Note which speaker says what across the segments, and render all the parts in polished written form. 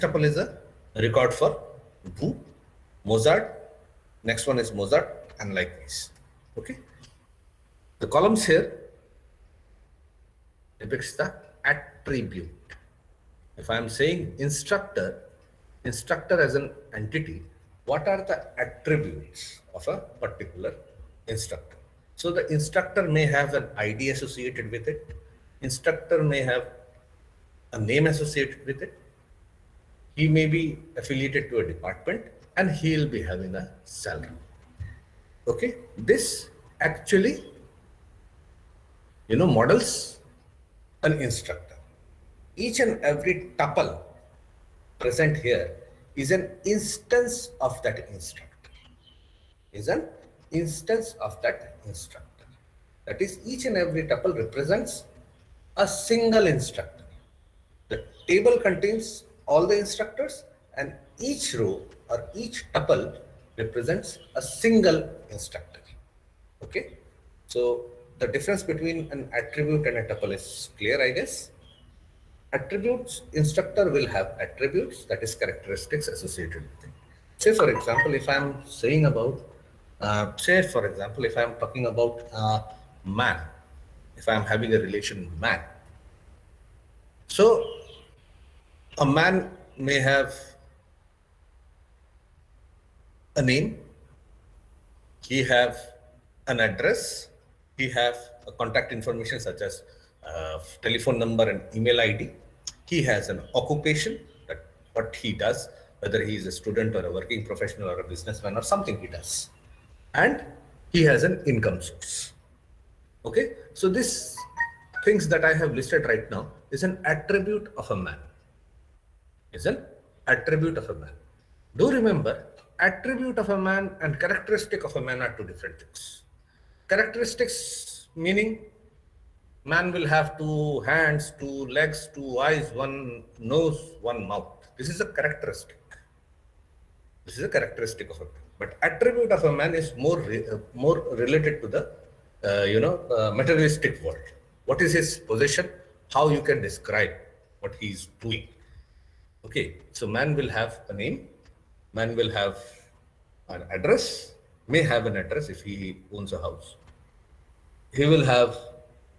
Speaker 1: tuple is a record for Boo, Mozart, next one is Mozart, and like this. Okay. The columns here depicts the attribute. If I am saying instructor as an entity, what are the attributes of a particular instructor? So the instructor may have an ID associated with it. Instructor may have a name associated with it. He may be affiliated to a department and he'll be having a salary. Okay, this actually, models an instructor. Each and every tuple present here is an instance of that instructor. That is, each and every tuple represents a single instructor. The table contains all the instructors, and each row or each tuple represents a single instructor. Okay, so the difference between an attribute and a tuple is clear, I guess. Attributes, instructor will have attributes, that is characteristics associated with it. Say for example, if I am saying about, if I am talking about man, if I am having a relation man. So a man may have a name, he have an address, he have a contact information such as telephone number and email ID. He has an occupation, that what he does, whether he is a student or a working professional or a businessman or something he does. And he has an income source. Okay, so these things that I have listed right now is an attribute of a man. Do remember, attribute of a man and characteristic of a man are two different things. Characteristics meaning man will have 2 hands, 2 legs, 2 eyes, 1 nose, 1 mouth. This is a characteristic. Of a man. But attribute of a man is more related to the materialistic world. What is his possession? How you can describe what he is doing? Okay, so man will have a name. Man will have an address. May have an address if he owns a house. He will have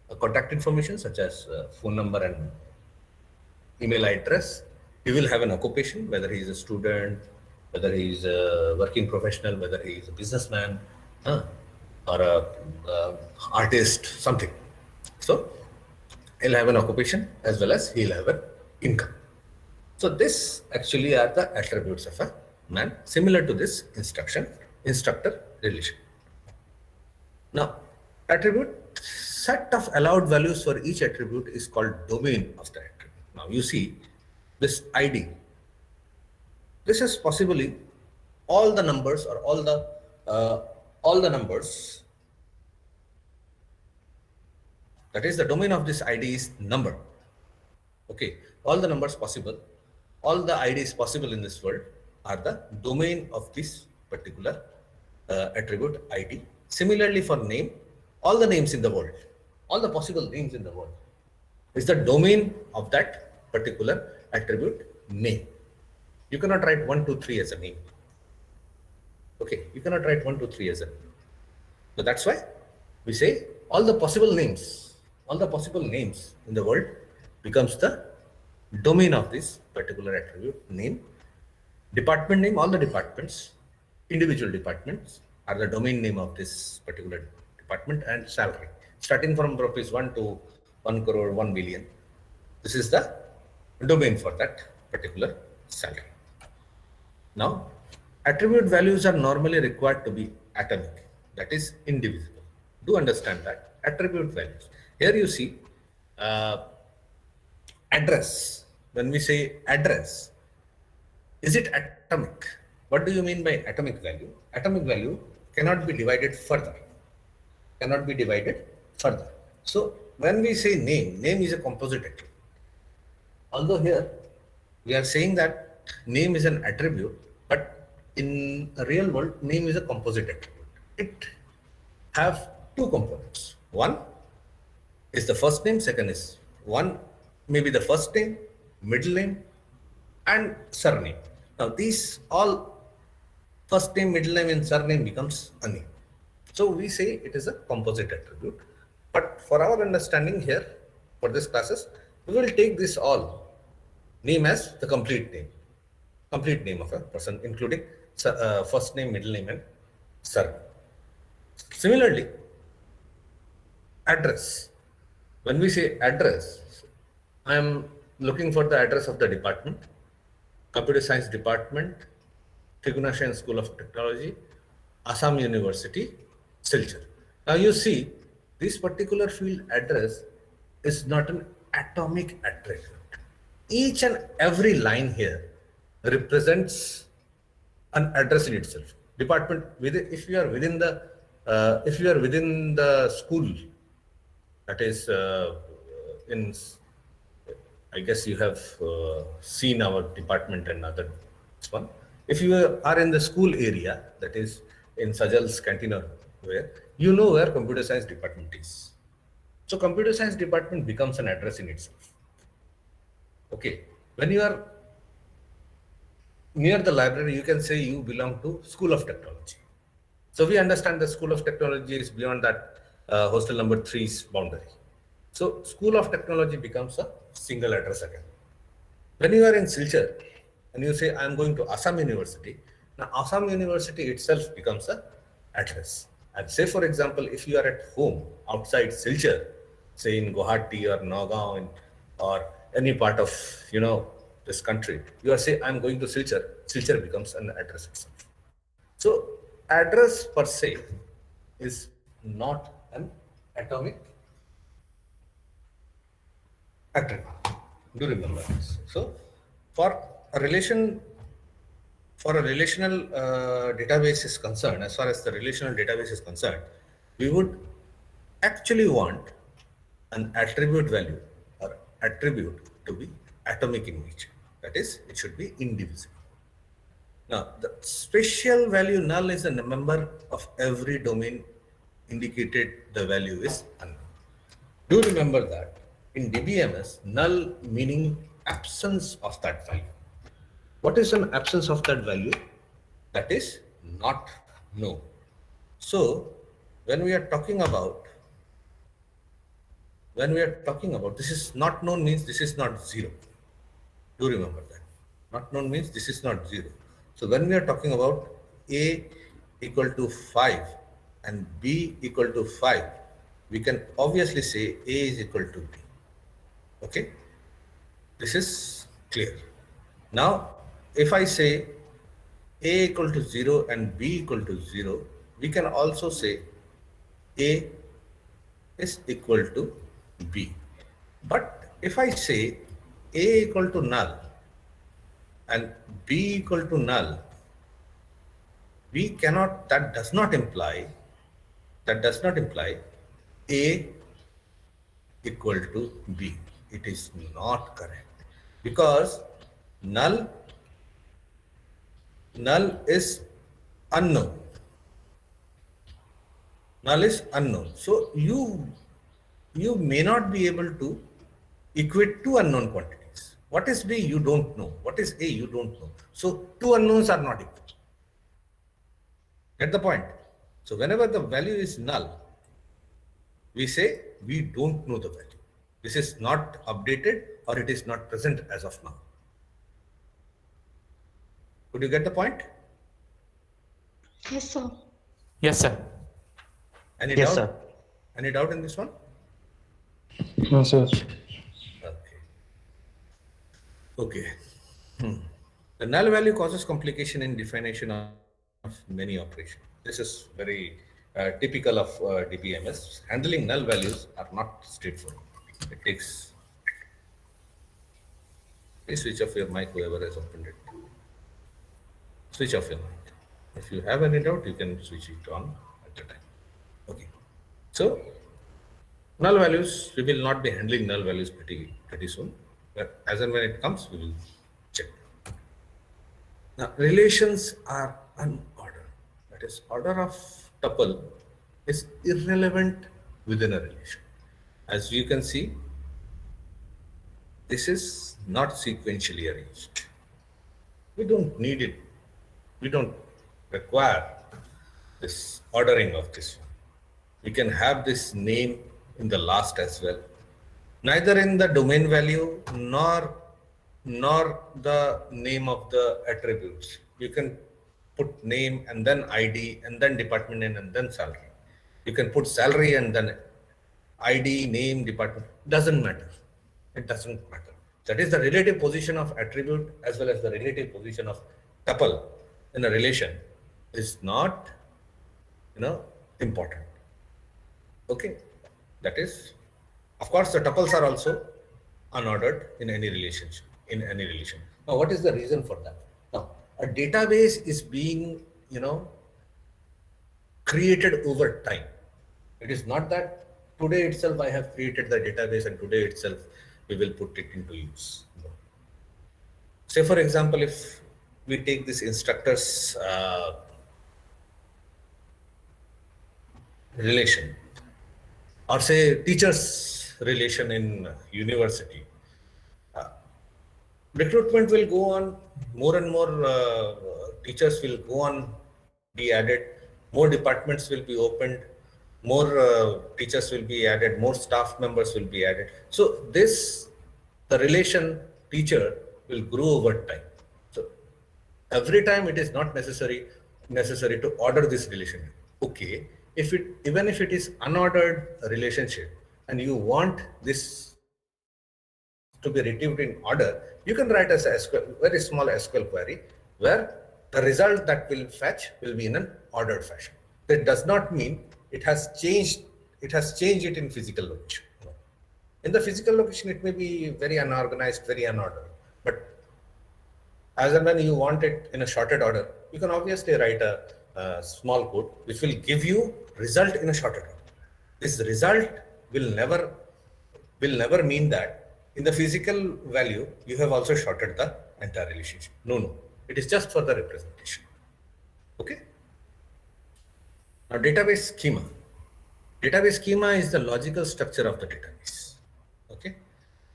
Speaker 1: a contact information such as phone number and email address. He will have an occupation, whether he is a student, whether he is a working professional, whether he is a businessman, or a artist, something. So he'll have an occupation as well as he'll have an income. So this actually are the attributes of a man, similar to this instructor relation. Now, attribute, set of allowed values for each attribute is called domain of the attribute. Now you see this ID. This is possibly all the numbers or all the numbers. That is, the domain of this ID is number. Okay, all the numbers possible, all the IDs possible in this world are the domain of this particular attribute ID. Similarly for name, all the names in the world, all the possible names in the world is the domain of that particular attribute name. You cannot write 1, 2, 3 as a name. Okay, you cannot write 1, 2, 3 as a name. So that's why we say all the possible names in the world becomes the domain of this particular attribute name. Department name, all the departments, individual departments are the domain name of this particular department, and salary. Starting from rupees 1 to 1 crore, 1 billion. This is the domain for that particular salary. Now, attribute values are normally required to be atomic, that is indivisible. Do understand that. Attribute values. Here you see address. When we say address, is it atomic? What do you mean by atomic value? Atomic value cannot be divided further. So when we say name is a composite attribute. Although here we are saying that name is an attribute, but in a real world, name is a composite attribute. It have 2 components. One is the first name, second is one maybe the first name, middle name, and surname. Now these all first name, middle name, and surname becomes a name. So we say it is a composite attribute. But for our understanding here, for this classes, we will take this all name as the complete name of a person, including first name, middle name, and surname. Similarly, address. When we say address, I am looking for the address of the department, Computer Science Department, Tribhuvan School of Technology, Assam University, Silchar. Now you see, this particular field address is not an atomic attribute. Each and every line here represents an address in itself. Department, if you are within the school, that is in, I guess you have seen our department and other one. If you are in the school area, that is in Sajal's canteen or where, you know where computer science department is. So computer science department becomes an address in itself. Okay, when you are near the library, you can say you belong to School of Technology. So we understand the School of Technology is beyond that hostel number 3's boundary. So School of Technology becomes a single address again. When you are in Silchar and you say I am going to Assam University, now Assam University itself becomes a address. And say for example, if you are at home outside Silchar, say in Guwahati or Nagaon or any part of this country, you are saying I am going to Silchar, Silchar becomes an address itself. So address per se is not an atomic attribute. Do remember this. So for a relational database is concerned, as far as the relational database is concerned, we would actually want an attribute value or attribute to be atomic in nature. That is, it should be indivisible. Now, the special value null is a member of every domain indicated the value is unknown. Do remember that in DBMS, null meaning absence of that value. What is an absence of that value? That is not known. So when we are talking about this is not known means this is not zero. Do remember that. Not known means this is not zero. So when we are talking about A equal to 5 and B equal to 5, we can obviously say A is equal to B. Okay, this is clear. Now, if I say A equal to 0 and B equal to 0, we can also say A is equal to B. But if I say A equal to null and B equal to null, that does not imply A equal to B. It is not correct, because null is unknown. Null is unknown. So you may not be able to equate two unknown quantities. What is B? You don't know. What is A? You don't know. So two unknowns are not equal. Get the point? So whenever the value is null, we say we don't know the value. This is not updated or it is not present as of now. Could you get the point?
Speaker 2: Yes, sir.
Speaker 3: Yes, sir.
Speaker 1: Any
Speaker 4: Yes,
Speaker 1: doubt?
Speaker 4: sir.
Speaker 1: Any doubt in this one?
Speaker 4: No, sir.
Speaker 1: Okay. The null value causes complication in definition of many operations. This is very typical of DBMS. Handling null values are not straightforward. It takes. Please switch off your mic, whoever has opened it. Switch off your mic. If you have any doubt, you can switch it on at the time. Okay. So, null values, we will not be handling null values pretty soon. But as and when it comes, we will check. Now, relations are unordered. That is, order of tuple is irrelevant within a relation. As you can see, this is not sequentially arranged. We don't need it. We don't require this ordering of this one. We can have this name in the last as well. Neither in the domain value nor the name of the attributes. You can put name and then ID and then department name and then salary. You can put salary and then ID, name, department. Doesn't matter. It doesn't matter. That is the relative position of attribute as well as the relative position of tuple in a relation is not, important. Okay, that is, of course, the tuples are also unordered in any relationship, in any relation. Now, what is the reason for that? Now, a database is being, created over time. It is not that today itself I have created the database and today itself we will put it into use. No. Say, for example, if we take this instructor's relation, or say teachers relation in university, recruitment will go on, more and more teachers will go on, be added, more departments will be opened, more teachers will be added, more staff members will be added. So the relation teacher will grow over time. So every time it is not necessary to order this relationship. Okay, even if it is unordered relationship and you want this to be retrieved in order, you can write as a SQL, very small SQL query where the result that will fetch will be in an ordered fashion. That does not mean it has changed it in physical location. In the physical location, it may be very unorganized, very unordered. But as and when you want it in a shorted order, you can obviously write a small code which will give you result in a shorted order. This result will never mean that in the physical value you have also shorted the entire relationship. No. It is just for the representation. Okay. Now, database schema. Database schema is the logical structure of the database. Okay,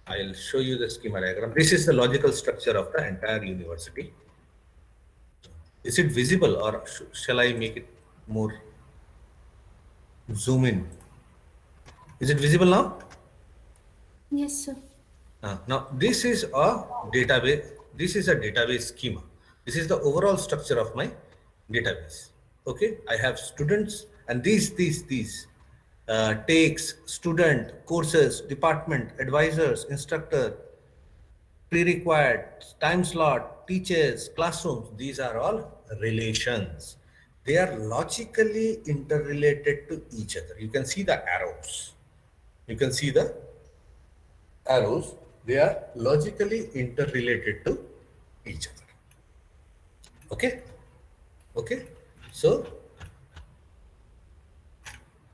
Speaker 1: I'll show you the schema diagram. This is the logical structure of the entire university. Is it visible, or shall I make it more zoom in? Is it visible now?
Speaker 2: Yes, sir.
Speaker 1: Now, this is a database. This is a database schema. This is the overall structure of my database. Okay, I have students, and these takes, student, courses, department, advisors, instructor, pre-required, time slot, teachers, classrooms. These are all relations. They are logically interrelated to each other. You can see the arrows. They are logically interrelated to each other. Okay. So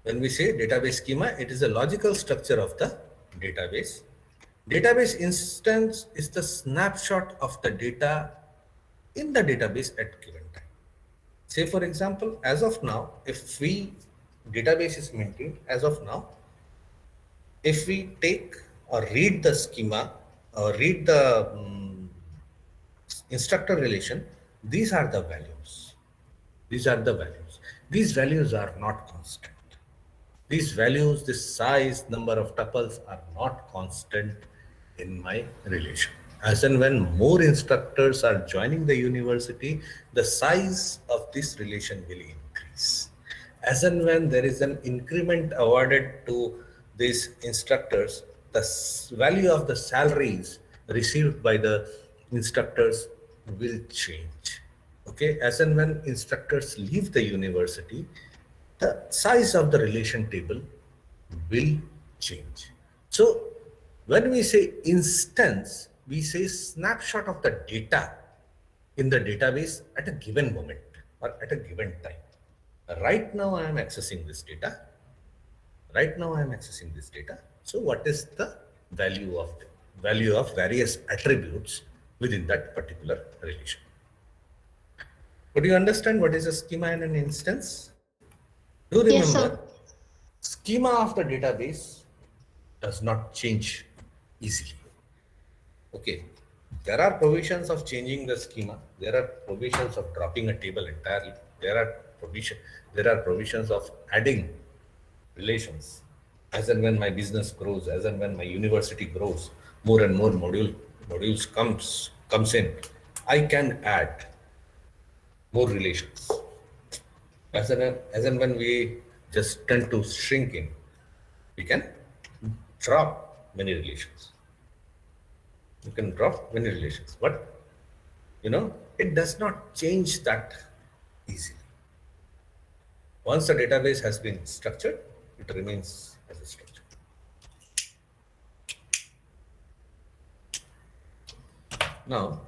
Speaker 1: when we say database schema, it is a logical structure of the database. Database instance is the snapshot of the data in the database at given time. Say, for example, as of now, if database is maintained as of now, if we take or read the schema or read the instructor relation, these are the values. These values are not constant. These values, this size, number of tuples are not constant in my relation. As and when more instructors are joining the university, the size of this relation will increase. As and when there is an increment awarded to these instructors, the value of the salaries received by the instructors will change. Okay, as and when instructors leave the university, the size of the relation table will change. So when we say instance, we say snapshot of the data in the database at a given moment or at a given time. Right now I am accessing this data. So what is the value of various attributes within that particular relation? Could you understand what is a schema and an instance? Do remember,
Speaker 2: Yes, sir.
Speaker 1: schema of the database does not change easily. Okay. There are provisions of changing the schema. There are provisions of dropping a table entirely. There are provisions of adding relations. As and when my business grows, as and when my university grows, more and more modules comes in, I can add more relations. As and when we just tend to shrink in, we can drop many relations. You can drop many relations, but it does not change that easily. Once the database has been structured, it remains as a structure. Now,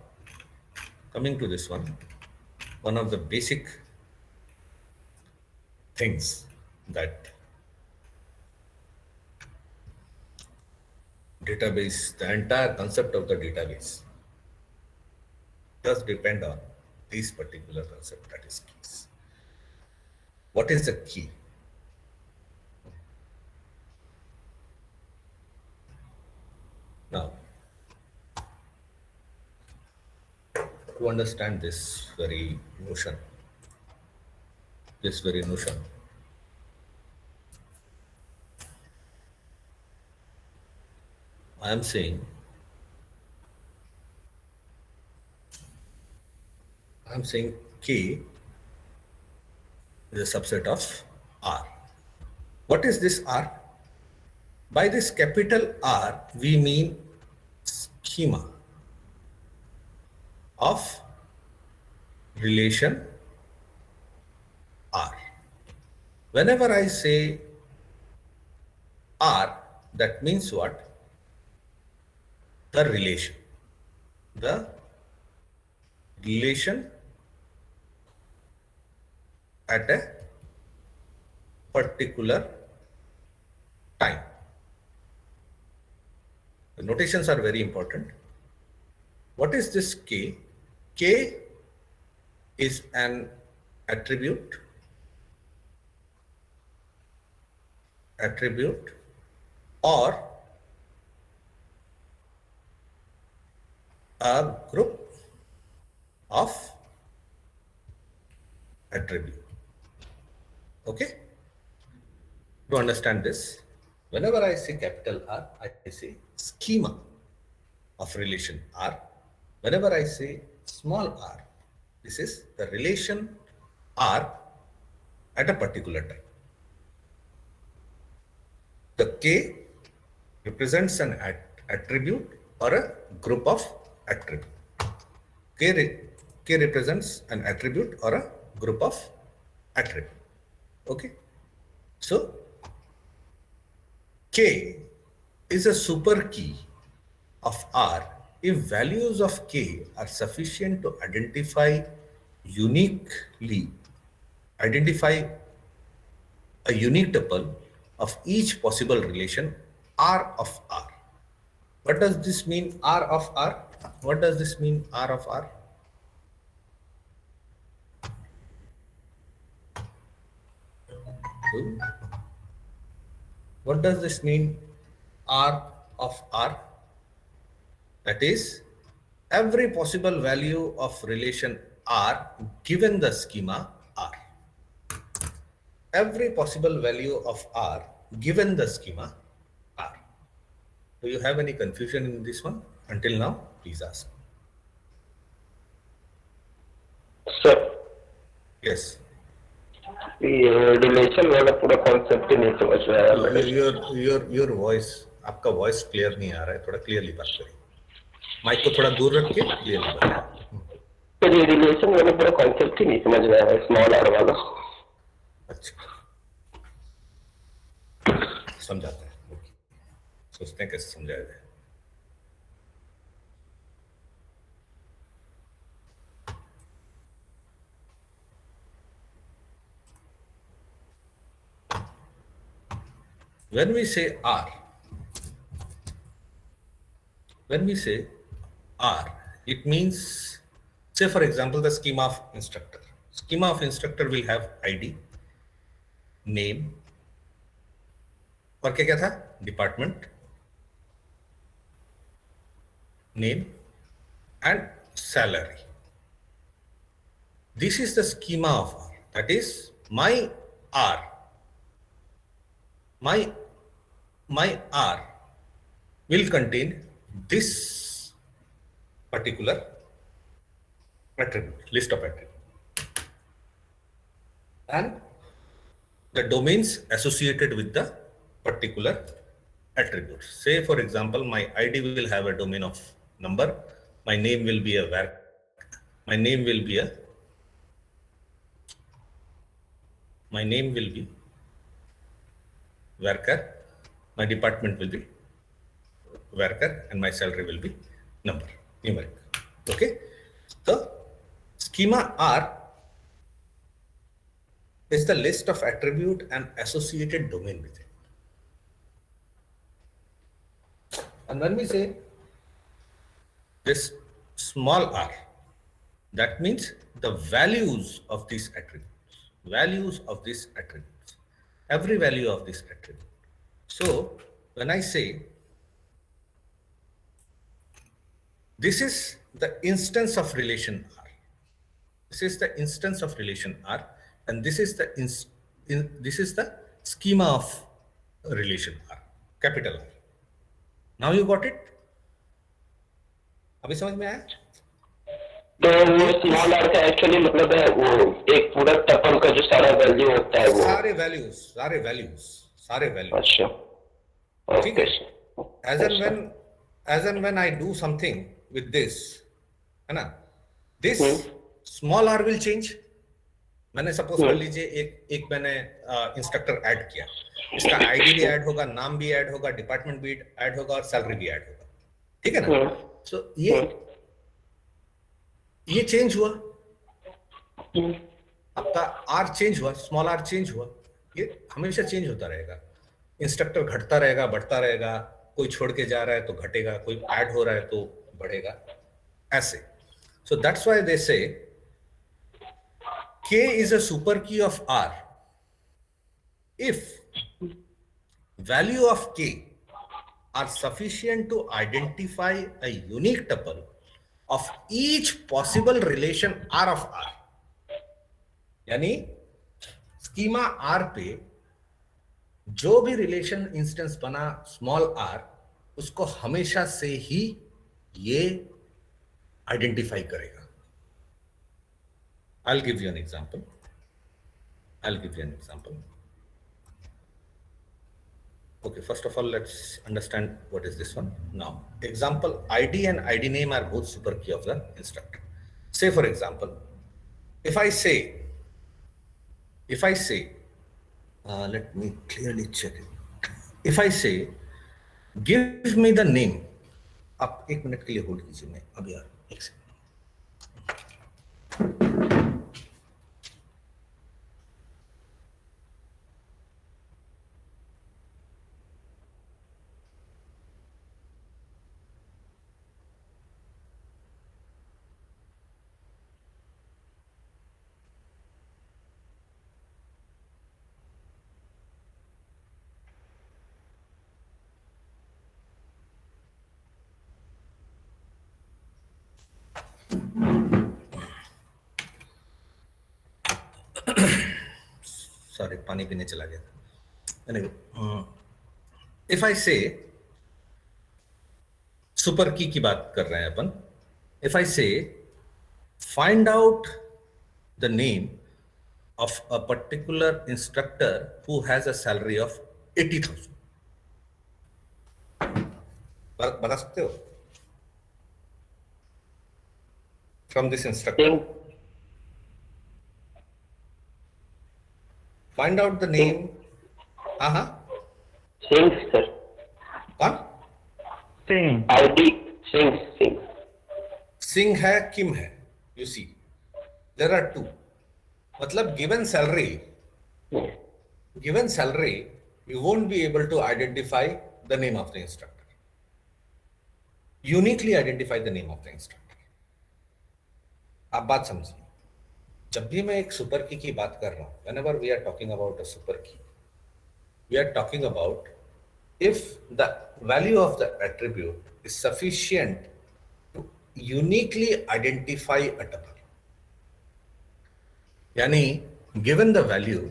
Speaker 1: coming to this one of the basic things that database, the entire concept of the database does depend on this particular concept, that is keys. What is the key? Now, to understand this very notion, I am saying K is a subset of R. What is this R? By this capital R, we mean schema of relation R. Whenever I say R, that means what? The relation. The relation at a particular time. The notations are very important. What is this K? K is an attribute or a group of attribute. Okay? To understand this, whenever I say capital R, I say schema of relation R. Whenever I say small r, this is the relation R at a particular time. The K represents an attribute or a group of attributes. K represents an attribute or a group of attributes. Okay? So, K is a super key of R if values of K are sufficient to identify a unique tuple of each possible relation R of R. What does this mean, R of R? What does this mean, R of R? What does this mean, R of R? That is, every possible value of relation R given the schema R. Every possible value of R given the schema R. Do you have any confusion in this one until now? Please ask.
Speaker 3: Sir
Speaker 1: Yes.
Speaker 3: ये relation वाला पूरा concept ही नहीं समझ में आया मैंने।
Speaker 1: Your voice, आपका voice clear नहीं आ रहा है, थोड़ा क्लियरली बात करिए। माइक को थोड़ा दूर रख के क्लियरली बात करिए।
Speaker 3: सर ये रिलेशन वाला पूरा कॉन्सेप्ट ही नहीं समझ में आया, स्मॉल आर वाला।
Speaker 1: अच्छा, समझाते हैं, सोचते हैं कैसे समझाया जाए। When we say R, it means, say for example, the schema of instructor. Schema of instructor will have ID, name, और क्या था? Department, name, and salary. This is the schema of R. That is my R. My R will contain this particular attribute, list of attributes, and the domains associated with the particular attributes. Say, for example, my ID will have a domain of number. My name will be a var. My name will be varchar. My department will be varchar, and my salary will be number, numeric. Okay. The schema R is the list of attribute and associated domain with it. And when we say this small r, that means the values of these attributes, every value of this attribute. So when I say this is the instance of relation R, and this is the schema of relation R, capital R. Now you got it? अभी समझ में आया?
Speaker 3: तो वो small are का actually मतलब है वो एक पूरा टपल का जो सारा वैल्यू होता है वो
Speaker 1: सारे वैल्यूज
Speaker 3: अच्छा
Speaker 1: ठीक है. as and when I do something with this, है ना, this small r will change. मैंने सपोज कर लीजिए एक मैंने इंस्ट्रक्टर ऐड किया, इसका आईडी भी ऐड होगा, नाम भी ऐड होगा, डिपार्टमेंट भी ऐड होगा और सैलरी भी ऐड होगा. ठीक है ना? सो ये चेंज हुआ, आपका आर चेंज हुआ, स्मॉल आर चेंज हुआ. ये हमेशा चेंज होता रहेगा. इंस्ट्रक्टर घटता रहेगा, बढ़ता रहेगा, कोई छोड़ के जा रहा है तो घटेगा, कोई ऐड हो रहा है तो बढ़ेगा, ऐसे. सो दैट्स व्हाई दे से K is a super key of R if value of K are sufficient to identify a unique tuple of each possible relation R of R. यानी स्कीमा R पे जो भी relation instance बना small r, उसको हमेशा से ही ये identify करेगा. I'll give you an example. Okay, first of all, let's understand what is this one. Now, example, ID and ID name are both super key of the instructor. Say, for example, if I say, let me clearly check it. If I say, give me the name. आप एक minute के लिए hold कीजिए, मैं अभी एक second. Sorry, पानी पीने चला गया था. Anyway, if I say super की बात कर रहे हैं अपन. If I say find out the name of a particular instructor who has a salary of 80,000, बता सकते हो? From this instructor. Find out the name.
Speaker 3: Singh sir.
Speaker 1: कौन?
Speaker 4: Singh.
Speaker 3: आईडी सिंह.
Speaker 1: सिंह है, किम है. You see, there are two. मतलब given salary, you won't be able to identify the name of the instructor. Uniquely identify the name of the instructor. आप बात समझिए. जब भी मैं एक सुपर की बात कर रहा हूं, whenever we are talking about a super key, we are talking about if the value of the attribute is sufficient to uniquely identify a tuple. Yani, given the value,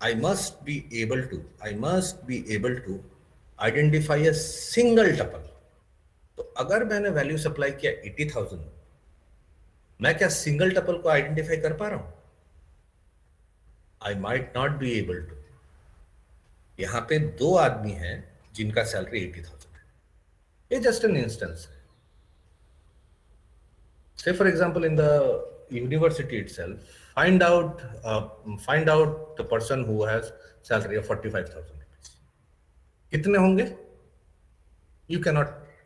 Speaker 1: I must be able to identify a single tuple. तो अगर मैंने value supply किया 80,000, मैं क्या single tuple को identify कर पा रहा हूं? I might not be able to. यहां पे दो आदमी हैं जिनका सैलरी 80,000 है. ये जस्ट एन इंस्टेंस है. Say for example, in the university itself, find out the person who has salary of 45,000 rupees. कितने होंगे?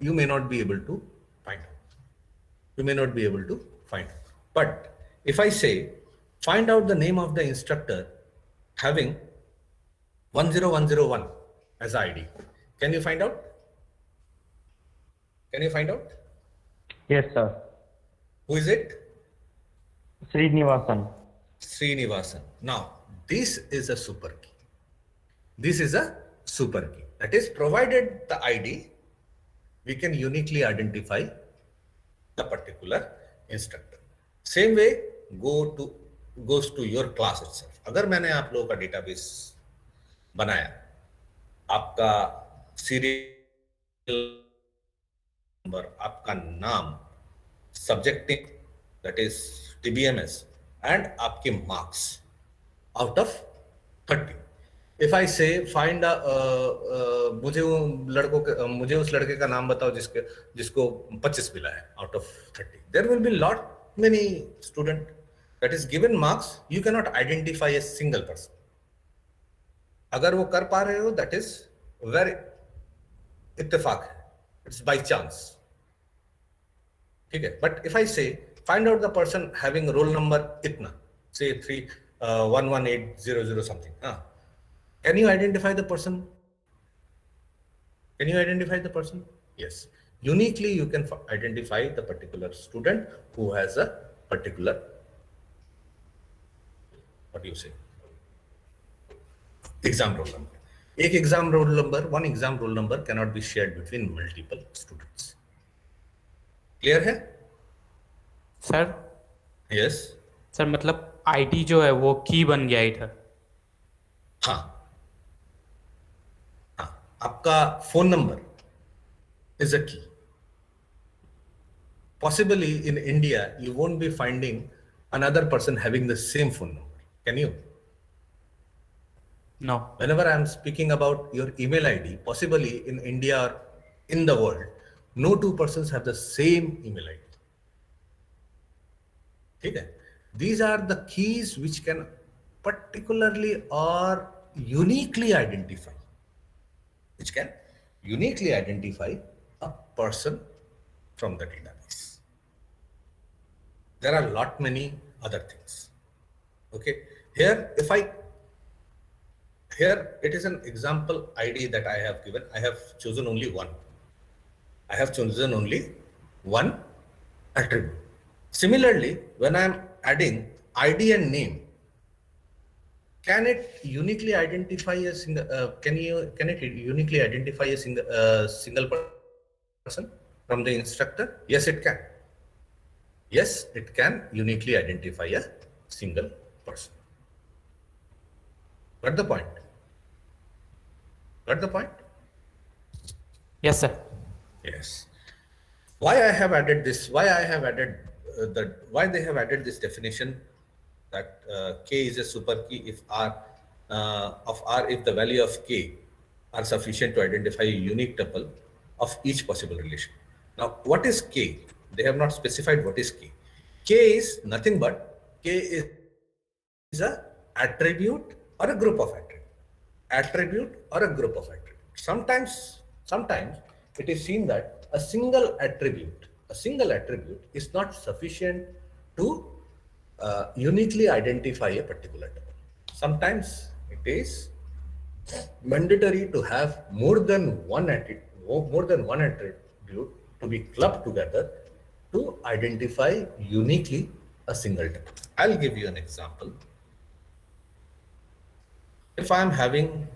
Speaker 1: You may not be able to find out. You may not be able to find out. But if I say, find out the name of the instructor having 10101 as ID, can you find out? Can you find out?
Speaker 4: Yes, sir.
Speaker 1: Who is it?
Speaker 4: Srinivasan.
Speaker 1: Srinivasan. Now, this is a super key. This is a super key. That is, provided the ID, we can uniquely identify the particular instructor. Same way goes to your class itself. अगर मैंने आप लोगों का database बनाया, आपका serial number, आपका नाम, subject, that is TBMS, and आपके marks out of 30. If I say find मुझे उस लड़के का नाम बताओ जिसको 25 मिला है out of 30. There will be lot many student. That is, given marks, you cannot identify a single person. अगर वो कर पा रहे हो, that is very इत्तेफाक है. It's by chance. ठीक है. But if I say find out the person having roll number itna, say 11800 something. Can you identify the person? Can you identify the person? Yes. Uniquely, you can identify the particular student who has a particular, what do you say, exam roll number. One exam roll number cannot be shared between multiple students. Clear है?
Speaker 5: Sir.
Speaker 1: Yes.
Speaker 5: Sir मतलब ID जो है वो की बन गया इधर.
Speaker 1: हाँ, आपका phone number is a key. Possibly in India, you won't be finding another person having the same phone number. Can you?
Speaker 5: No.
Speaker 1: Whenever I am speaking about your email ID, possibly in India or in the world, no two persons have the same email ID. ठीक है? These are the keys which can particularly or uniquely identify, a person from the database. There are lot many other things. Okay, here it is an example ID that I have given. I have chosen only one attribute. Similarly, when I am adding ID and name, can it uniquely identify a single? Can it uniquely identify a single person from the instructor? Yes, it can. Yes, it can uniquely identify a single person. Got the point?
Speaker 5: Yes, sir.
Speaker 1: Yes. Why I have added this? Why they have added this definition that K is a super key if R if the value of K are sufficient to identify a unique tuple of each possible relation. Now, what is K? They have not specified what is K. K is nothing but K is a attribute or a group of attributes. Sometimes it is seen that a single attribute is not sufficient to uniquely identify a particular tuple. Sometimes it is mandatory to have more than one attribute to be clubbed together to identify uniquely a single tuple. I'll give you an example. If I am having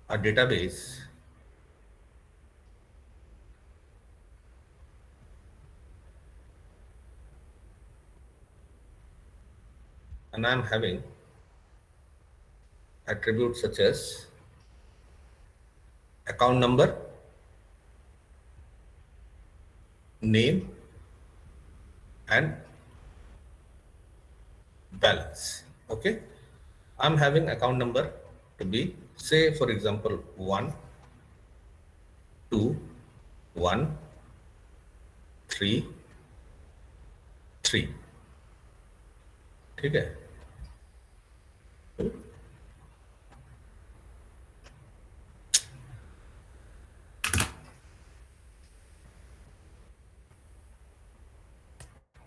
Speaker 1: a database and I'm having attributes such as account number, name, and balance. Okay, I'm having account number to be, say for example, 1 2 1 3 3. ठीक है?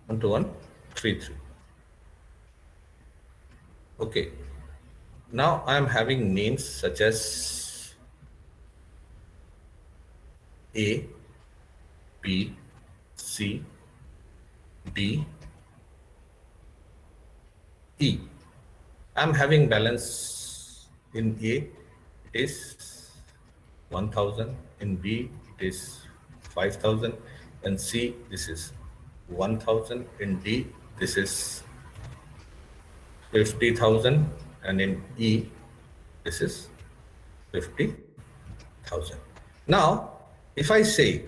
Speaker 1: One to 1 3 3. Okay. Now I am having names such as A, B, C, D, E. I'm having balance in A, it is 1000, in B, it is 5000, and C, this is 1000, in D, this is 50,000, and in E, this is 50,000. Now, if I say,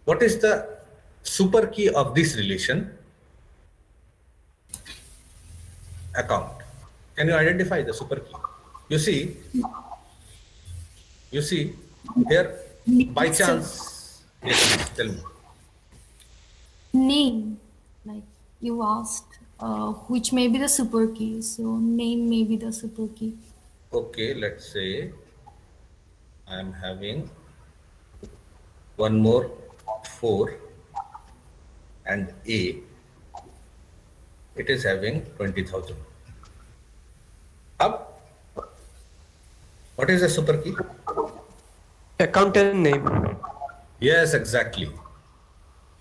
Speaker 1: what is the super key of this relation? Account. Can you identify the super key? You see here, by chance, yes, please tell me.
Speaker 2: Name, like you asked, which may be the super key. So name may be the super key.
Speaker 1: Okay, let's say I am having one more 4 and A, it is having 20,000. Up, what is the super key?
Speaker 6: Account and name.
Speaker 1: Yes, exactly.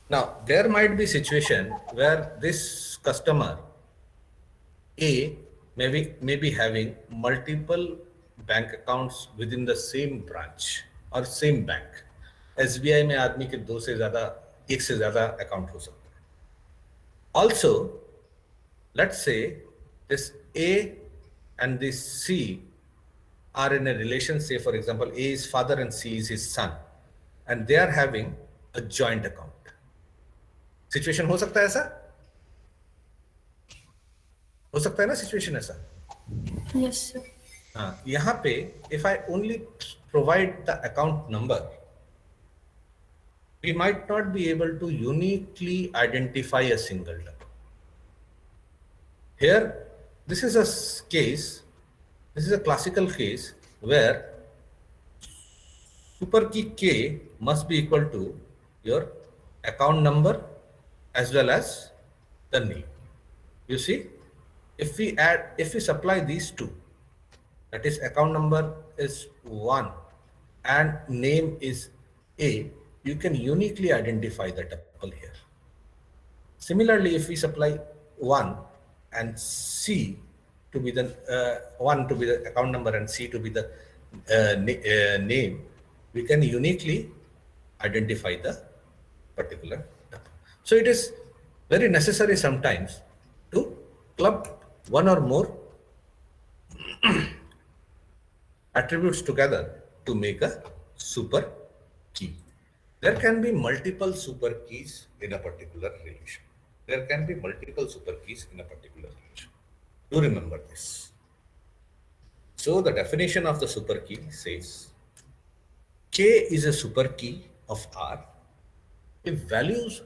Speaker 1: Now, there might be situation where this customer A may be having multiple bank accounts within the same branch or same bank. SBI में आदमी के एक से ज़्यादा account हो सकता है. Also, let's say this A and this C are in a relation, say for example, A is father and C is his son, and they are having a joint account. Situation हो सकता है ऐसा? हो सकता है ना situation ऐसा?
Speaker 2: Yes, sir.
Speaker 1: हाँ, यहाँ पे if I only provide the account number, we might not be able to uniquely identify a single double. Here, this is a case, this is a classical case where super key K must be equal to your account number as well as the name. You see, if we supply these two, that is account number is 1 and name is A, you can uniquely identify the tuple here. Similarly, if we supply 1 and C to be the 1 to be the account number and C to be the name, we can uniquely identify the particular tuple. So it is very necessary sometimes to club one or more attributes together to make a super key. There can be multiple super keys in a particular relation. There can be multiple super keys in a particular relation. Do remember this. So the definition of the super key says K is a super key of R if values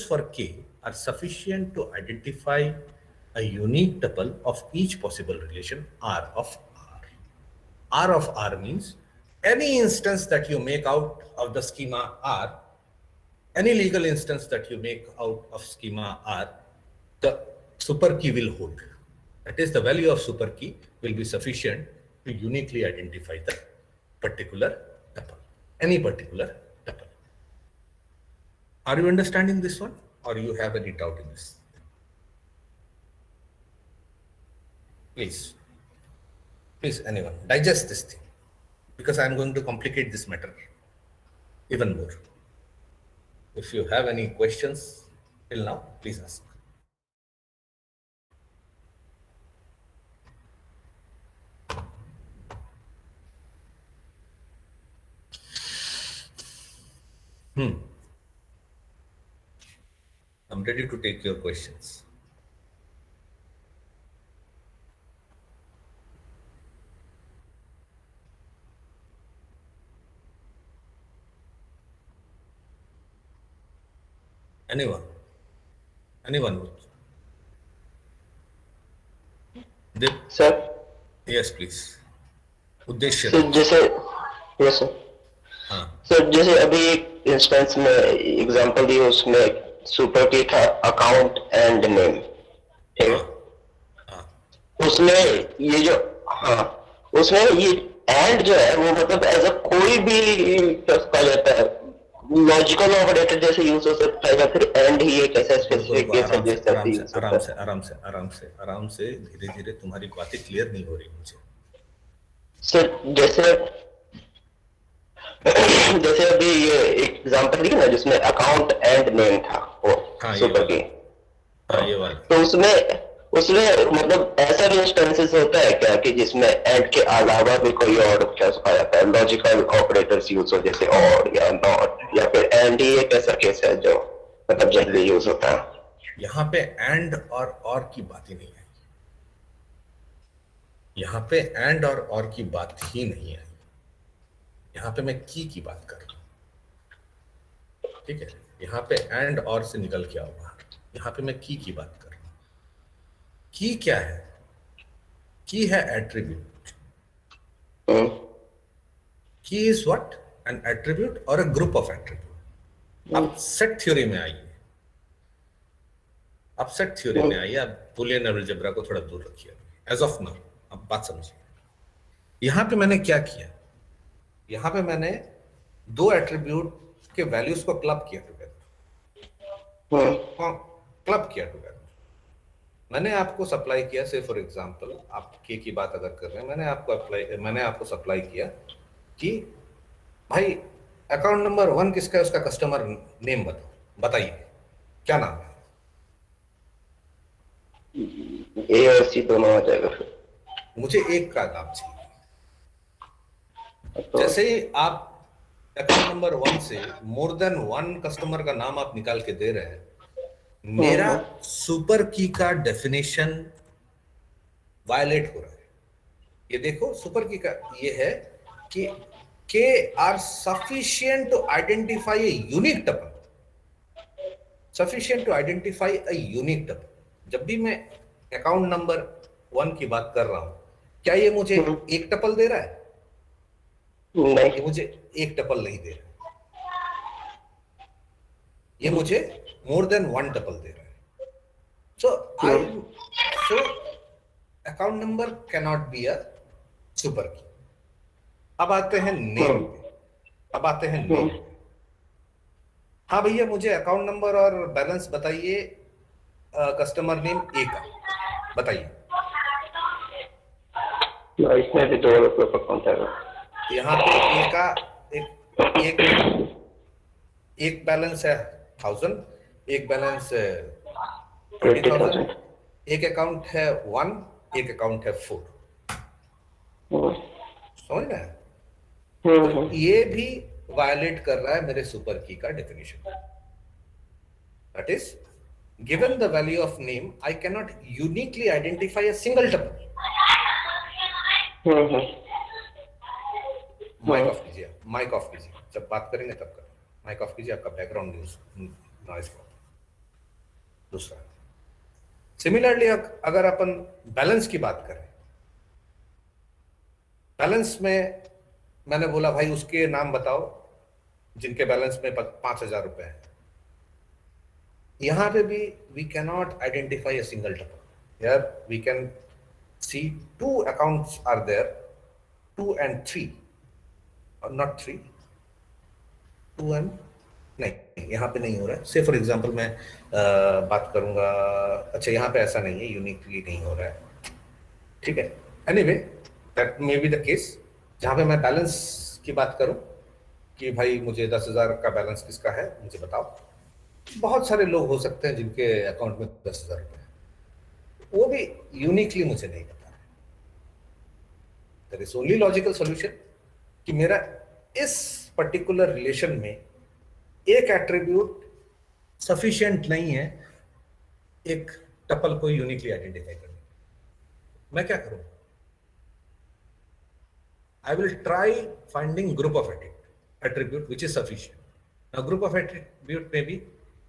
Speaker 1: for K are sufficient to identify a unique tuple of each possible relation R of R. R of R means any instance that you make out of the schema R, any legal instance that you make out of schema R, the super key will hold. That is, the value of super key will be sufficient to uniquely identify the particular tuple, any particular tuple. Are you understanding this one, or you have any doubt in this? Please. Please, anyone, digest this thing because I'm going to complicate this matter even more. If you have any questions till now, please ask. I'm ready to take your questions. Anyone? Anyone? Dip?
Speaker 3: Sir
Speaker 1: Yes, please. उद्देश्य
Speaker 3: sir जैसे yes sir
Speaker 1: हाँ
Speaker 3: sir जैसे अभी एक instance में example दी उसमें super की था अकाउंट एंड नेम, ठीक है? उसमें ये जो हाँ उसमें ये एंड जो है वो मतलब एज अ कोई भी क्या कहा जाता है लॉजिकल ऑपरेटर जैसे यूज हो सकता है या फिर एंड ही एक ऐसा स्पेसिफिक केस है जिस तरह से use होता है?
Speaker 1: आराम से धीरे धीरे तुम्हारी बातें क्लियर नहीं हो रही मुझे।
Speaker 3: सर जैसे जैसे अभी ये एग्जांपल दिया ना जिसमें अकाउंट एंड नेम था वो
Speaker 1: हाँ, ये
Speaker 3: सुपर
Speaker 1: वाला।
Speaker 3: की,
Speaker 1: हाँ ये वाला
Speaker 3: तो उसमें उसमें मतलब ऐसा भी इंस्टेंसेस होता है क्या कि जिसमें एंड के अलावा भी कोई और क्या कहा जाता है लॉजिकल ऑपरेटर्स यूज हो जैसे और या नॉट या फिर एंड ही एक ऐसा केस है जो मतलब जनरली यूज होता है?
Speaker 1: यहाँ पे एंड और की बात ही नहीं है। यहाँ पे एंड और की बात ही नहीं है। यहाँ पे मैं की बात कर रहा हूँ, ठीक है? यहाँ पे एंड और से निकल के आओ बाहर। यहाँ पे मैं की बात कर रहा हूँ। की क्या है? की है एट्रीब्यूट। की इज व्हाट? एन एट्रीब्यूट और अ ग्रुप ऑफ एट्रीब्यूट। अब सेट थ्योरी में आइए। अब सेट थ्योरी में आइए। अब बुलियन अलजेब्रा को थोड़ा दूर रखिए एज ऑफ नाउ। अब बात समझिए। यहां पे मैंने क्या किया? यहां पे मैंने दो एट्रीब्यूट के वैल्यूज को क्लब किया टुगेदर। क्लब किया टुगेदर। मैंने आपको सप्लाई किया, से फॉर एग्जांपल आप के की बात अगर कर रहे हैं, मैंने आपको सप्लाई किया कि भाई अकाउंट नंबर 1 किसका है, उसका कस्टमर नेम बताइए क्या नाम है?
Speaker 3: ए और सी दोनों आ जाएगा फिर।
Speaker 1: मुझे एक का नाम चाहिए।
Speaker 3: तो
Speaker 1: जैसे ही आप अकाउंट नंबर 1 से मोर देन 1 कस्टमर का नाम आप निकाल के दे रहे हैं, मेरा सुपर की का डेफिनेशन वायलेट हो रहा है। ये देखो सुपर की का ये है कि K are sufficient to identify a unique tuple. Sufficient to identify a unique tuple. जब भी मैं अकाउंट नंबर 1 की बात कर रहा हूं, क्या ये मुझे एक टपल दे रहा है?
Speaker 3: नहीं,
Speaker 1: ये मुझे एक टपल नहीं दे रहा, ये मुझे मोर देन 1 टपल दे रहा है। So account number can not be a super की। अब आते हैं नेम पे। हाँ भैया मुझे अकाउंट नंबर और बैलेंस बताइए, कस्टमर नेम ए का बताइए।
Speaker 3: इसमें भी 2 रुपये पर अकाउंट आएगा।
Speaker 1: यहाँ पे ए का एक बैलेंस है 1000, एक बैलेंस 20,000, एक अकाउंट है 1, एक अकाउंट है 4। समझ रहे हैं? तो ये भी वायलेट कर रहा है मेरे सुपर की का definition. That is given the value of name I can not uniquely identify a single tuple. Mic off कीजिए, जब बात करेंगे तब करें। माइक ऑफ कीजिए, आपका बैकग्राउंड नॉइज। दूसरा सिमिलरली अगर अपन बैलेंस की बात करें, बैलेंस में मैंने बोला भाई उसके नाम बताओ जिनके बैलेंस में 5,000 रुपए है। यहां पे भी we can not identify a single tuple. Here we can see 2 accounts are there, 2 and 3 और नॉट 3, 2 and नहीं, यहाँ पे नहीं हो रहा है। से फॉर एग्जांपल मैं बात करूंगा, अच्छा यहाँ पे ऐसा नहीं है, यूनिकली नहीं हो रहा है, ठीक है। Anyway that may be the case जहां पे मैं बैलेंस की बात करूं कि भाई मुझे 10,000 का बैलेंस किसका है मुझे बताओ। बहुत सारे लोग हो सकते हैं जिनके अकाउंट में 10,000 रुपए है, वो भी यूनिकली मुझे नहीं बता रहे। There is only logical solution कि मेरा इस पर्टिकुलर रिलेशन में एक एट्रीब्यूट सफिशिएंट नहीं है एक टपल को यूनिकली आइडेंटिफाई करने। मैं क्या करूं? I will try finding group of attribute which is sufficient. Now group of attribute may be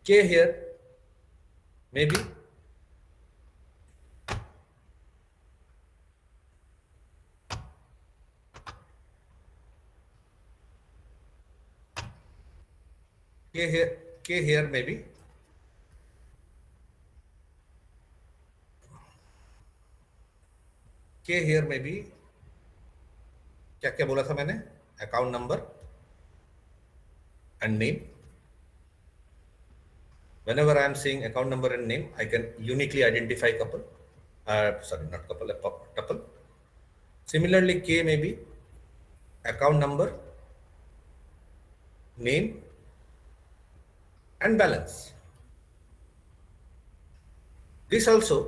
Speaker 1: K here, maybe K here maybe K here maybe क्या क्या बोला था मैंने? Account number and name. Whenever I am saying account number and name, I can uniquely identify couple. Sorry, not couple, a tuple. Similarly, K may be account number, name, and balance. This also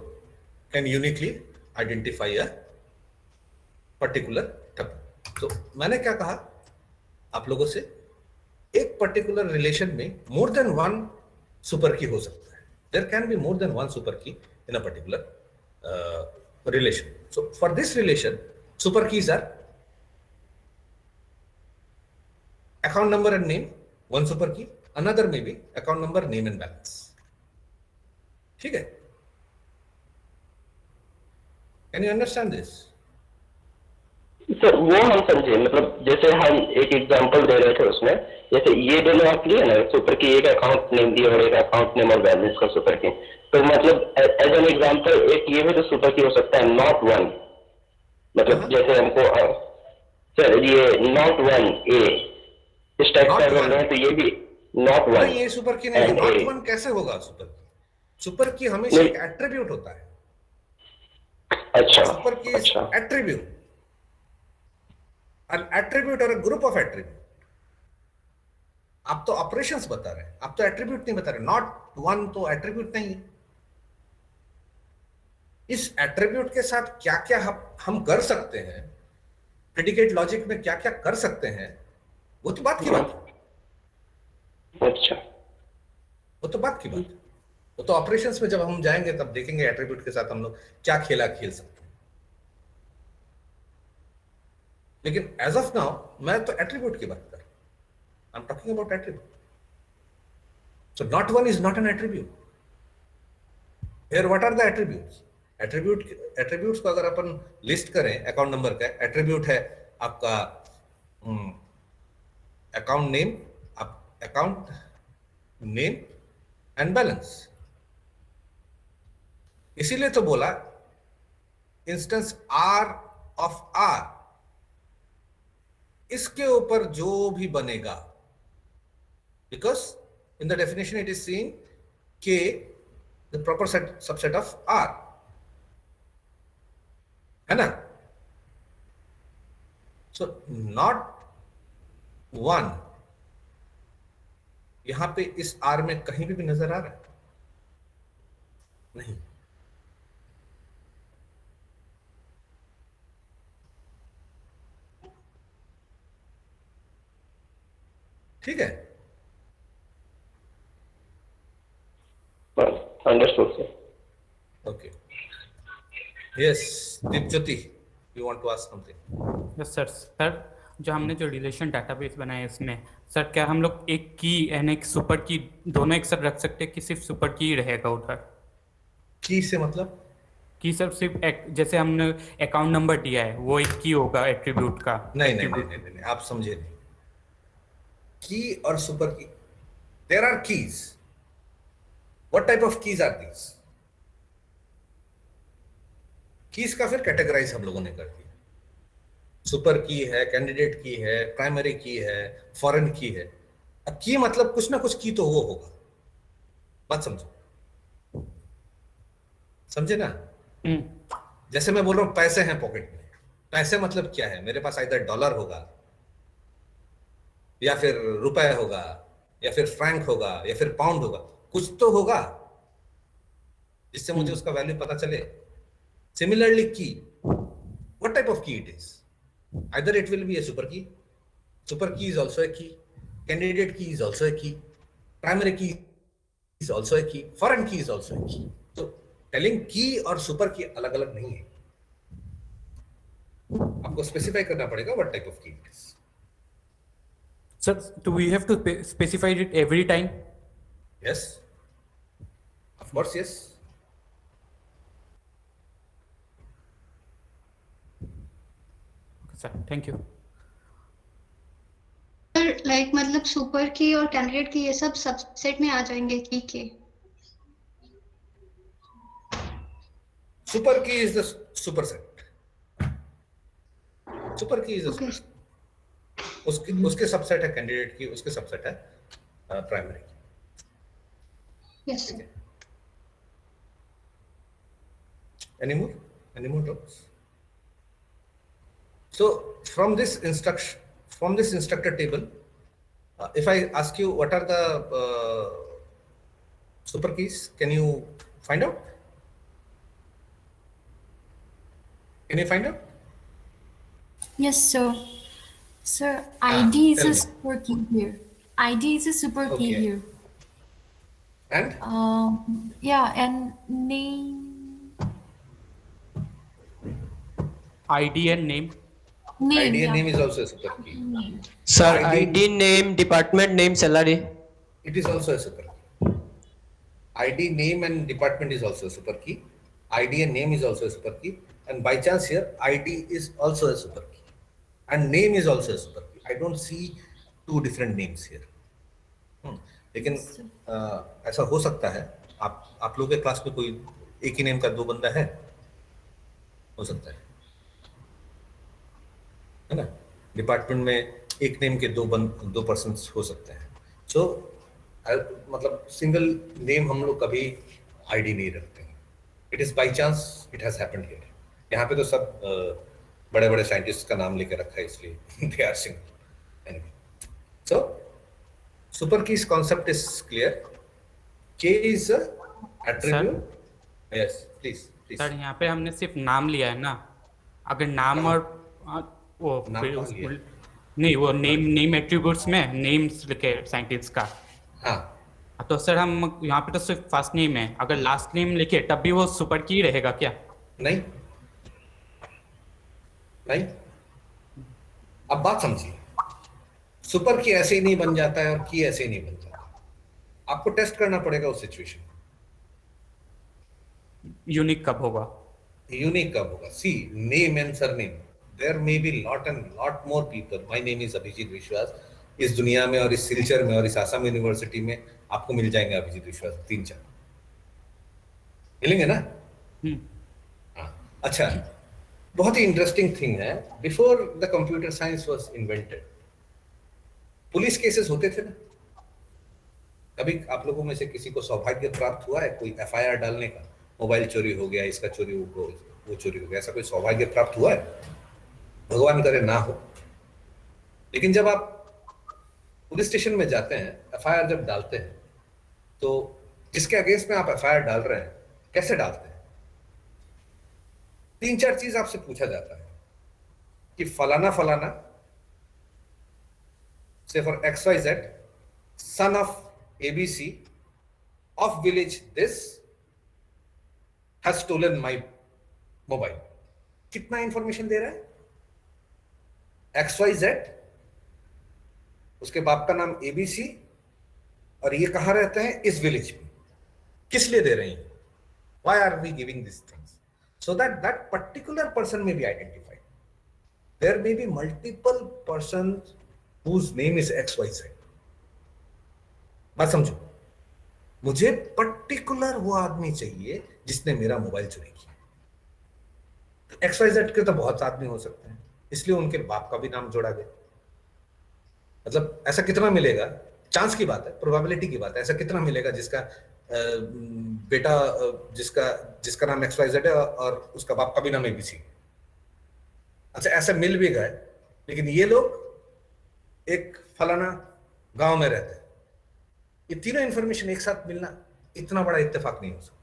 Speaker 1: can uniquely identify a particular tuple. तो मैंने क्या कहा आप लोगों से, एक particular relation में मोर than one super की हो सकता है. There can be more than one super key in a particular relation. So for this relation super keys are account number and name, one super key. Another may be account number, name and balance. ठीक है? Can you understand this?
Speaker 3: Sir वो हम समझे, मतलब जैसे हम एक example दे रहे थे उसमें, जैसे ये दोनों आप लिए ना सुपर की, एक अकाउंट नेम दी और एक अकाउंट नेम और बैलेंस का सुपर की. तो मतलब एज एन एग्जांपल एक ये भी तो सुपर की हो सकता है, नॉट वन. मतलब जैसे हमको सर ये नॉट वन ए इस टाइप का अगर है तो ये भी नॉट वन.
Speaker 1: ये सुपर की नहीं. नॉट वन कैसे होगा सुपर की? सुपर की हमेशा एक एट्रीब्यूट होता है.
Speaker 3: अच्छा,
Speaker 1: सुपर की
Speaker 3: अच्छा.
Speaker 1: Attribute, an attribute or a group of attribute. आप तो ऑपरेशंस बता रहे हैं, आप तो एट्रीब्यूट नहीं बता रहे. नॉट वन तो एट्रीब्यूट नहीं है. इस एट्रीब्यूट के साथ क्या क्या हम कर सकते हैं, प्रेडिकेट लॉजिक में क्या क्या कर सकते हैं, वो तो बात की बात है.
Speaker 3: अच्छा,
Speaker 1: वो तो बात की बात है. वो तो ऑपरेशंस में जब हम जाएंगे तब देखेंगे एट्रीब्यूट के साथ हम लोग क्या खेला खेल सकते हैं. लेकिन एज ऑफ नाउ मैं तो एट्रीब्यूट की बात कर रहा हूं. I am talking about attribute. So not one is not an attribute. Here what are the attributes? Attributes को अगर अपन लिस्ट करें, अकाउंट नंबर का एट्रीब्यूट है आपका account name, account name and balance. इसीलिए तो बोला इंस्टेंस आर ऑफ आर, इसके ऊपर जो भी बनेगा, because in the definition it is seen के the proper subset of R, है ना? सो नॉट वन यहां पे इस आर में कहीं भी नजर आ रहा है? नहीं. ठीक है?
Speaker 3: Understood sir.
Speaker 1: Okay. Yes Deepjyoti, you want to ask something?
Speaker 5: Yes sir. Sir जो हमने जो रिलेशन डेटाबेस बनाया इसमें सर, क्या हम लोग एक की एंड एक सुपर की दोनों एक साथ रख सकते हैं कि सिर्फ सुपर की ही रहेगा उधर?
Speaker 1: की से मतलब?
Speaker 5: कि सर सिर्फ जैसे हमने अकाउंट नंबर दिया है वो एक की होगा एट्रीब्यूट का?
Speaker 1: नहीं नहीं नहीं नहीं, नहीं, आप समझे नहीं. की और super key, there are keys. What type of keys are these? Keys का फिर कैटेगराइज हम लोगों ने कर दिया. सुपर की है, कैंडिडेट की है, प्राइमरी की है, फॉरेन की है. अब की मतलब कुछ ना कुछ की तो वो होगा. बात समझो, समझे ना? जैसे मैं बोल रहा हूं पैसे हैं पॉकेट में, पैसे मतलब क्या है? मेरे पास इधर डॉलर होगा, या फिर रुपए होगा, या फिर फ्रैंक होगा, या फिर पाउंड होगा, कुछ तो होगा जिससे मुझे उसका वैल्यू पता चले। सिमिलरली की, what type of key it is? Either it will be a super key. Super key is also a key. Candidate key is also a key. Primary key is also a key. Foreign key is also a key. So telling key और super key अलग अलग नहीं है, आपको specify करना पड़ेगा what type of key it is.
Speaker 5: Sir, do we have to specify it every time?
Speaker 1: Yes, of course, yes.
Speaker 5: Okay, sir, thank you.
Speaker 7: Like मतलब super की और कैंडिडेट की ये सब सबसेट में आ जाएंगे की के।
Speaker 1: Super key is the superset. Super key is the
Speaker 7: Okay.
Speaker 1: superset. उसके सबसेट है कैंडिडेट की, उसके सबसेट है प्राइमरी की।
Speaker 7: Yes.
Speaker 1: Any more doubts? So from this instructor table, if I ask you what are the super keys, can you find out? Can you find out?
Speaker 2: Yes, sir. Sir, ID is
Speaker 1: tell
Speaker 2: a
Speaker 1: me.
Speaker 2: super key here. ID is a super key
Speaker 1: Okay.
Speaker 2: here.
Speaker 1: And
Speaker 2: Yeah, and name.
Speaker 5: ID and name.
Speaker 2: Name.
Speaker 1: ID and
Speaker 2: yeah.
Speaker 1: name is also a super key.
Speaker 2: Name.
Speaker 6: Sir,
Speaker 1: ID
Speaker 6: ID name, department name, salary.
Speaker 1: It is also a super key. ID name and department is also a super key. ID and name is also a super key. And by chance here, ID is also a super key. And name is also a super key. I don't see two different names here. लेकिन ऐसा हो सकता है, आप लोगों के class में कोई एक ही नेम का दो बंदा है, हो सकता है ना? डिपार्टमेंट में एक नेम के दो पर्सन हो सकते हैं। सो मतलब सिंगल नेम हम लोग कभी आईडी नहीं रखते हैं। It is by chance it has happened here. यहाँ पे तो सब बड़े बड़े साइंटिस्ट का नाम लेके रखा है, इसलिए they are single. Anyway, so super keys concept is clear. K is a attribute. Yes, please.
Speaker 5: Sir यहाँ पे हमने सिर्फ नाम लिया है ना, अगर नाम और वो
Speaker 1: नाम
Speaker 5: फिर
Speaker 1: कहाँ
Speaker 5: उस-
Speaker 1: लिया?
Speaker 5: नहीं, वो नेम एट्रीब्यूट्स में नेम्स लिखे साइंटिस्ट का,
Speaker 1: हाँ,
Speaker 5: तो सर हम यहाँ पे तो सिर्फ फर्स्ट नेम है, अगर लास्ट नेम लिखे तब भी वो सुपर की रहेगा क्या?
Speaker 1: नहीं नहीं, अब बात समझिए। सुपर की ऐसे ही नहीं बन जाता है और की ऐसे ही नहीं बन जाता। आपको टेस्ट करना पड़ेगा उस सिचुएशन।
Speaker 5: यूनिक कब होगा?
Speaker 1: यूनिक कब होगा? See, name and surname, there may be lot and lot more people. My name is Abhijit Biswas. इस दुनिया में और इस सिलचर में और इस आसाम यूनिवर्सिटी में आपको मिल जाएंगे अभिजीत विश्वास 3-4 मिलेंगे ना? हाँ, अच्छा, बहुत ही इंटरेस्टिंग थिंग है। Before the computer science was invented, police cases होते थे ना। कभी आप लोगों में से किसी को सौभाग्य प्राप्त हुआ है कोई एफआईआर डालने का? मोबाइल चोरी हो गया, इसका चोरी हो गया, वो चोरी हो गया, ऐसा कोई सौभाग्य प्राप्त हुआ है? भगवान करे ना हो। लेकिन जब आप पुलिस स्टेशन में जाते हैं, एफआईआर जब डालते हैं, तो जिसके अगेंस्ट में आप एफआईआर डाल रहे हैं, कैसे डालते हैं? 3-4 चीज आपसे पूछा जाता है कि फलाना फलाना, say for XYZ, son of ABC of village this has stolen my mobile. कितना इंफॉर्मेशन दे रहा है? XYZ, उसके बाप का नाम ABC, और ये कहाँ रहते हैं? इस विलेज में। किस लिए दे रहे हैं? Why are we giving these things? So that that particular person may be identified. There may be multiple persons whose name is XYZ. बात समझो, मुझे पर्टिकुलर वो आदमी चाहिए जिसने मेरा मोबाइल चोरी किया। XYZ के तो बहुत आदमी हो सकते हैं, इसलिए उनके बाप का भी नाम जोड़ा गया। मतलब ऐसा कितना मिलेगा? चांस की बात है, प्रोबेबिलिटी की बात है। ऐसा कितना मिलेगा जिसका बेटा जिसका नाम XYZ है और उसका बाप का भी नाम ABC? अच्छा, ऐसे मिल भी गए, लेकिन ये लोग एक फलाना गांव में रहते हैं, ये तीनों इंफॉर्मेशन एक साथ मिलना इतना बड़ा इत्तेफाक नहीं हो सकता।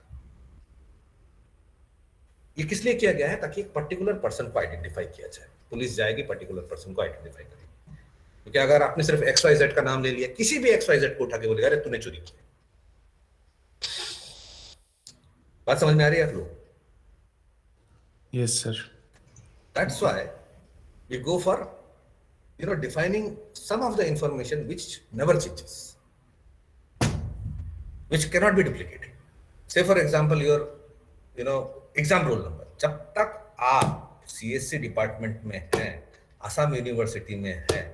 Speaker 1: ये किस लिए किया गया है? ताकि एक पर्टिकुलर पर्सन को आइडेंटिफाई किया जाए। पुलिस जाएगी, पर्टिकुलर पर्सन को आइडेंटिफाई करेगी। क्योंकि अगर आपने सिर्फ XYZ का नाम ले लिया, किसी भी XYZ को उठा के बोलेगा अरे तूने चोरी किया। बात समझ में आ रही है आप लोग?
Speaker 8: Yes, sir.
Speaker 1: That's why we go for, defining some of the information which never changes, which cannot be duplicated. Say for example, your, exam roll number. जब तक आप CSC डिपार्टमेंट में हैं, असम यूनिवर्सिटी में हैं,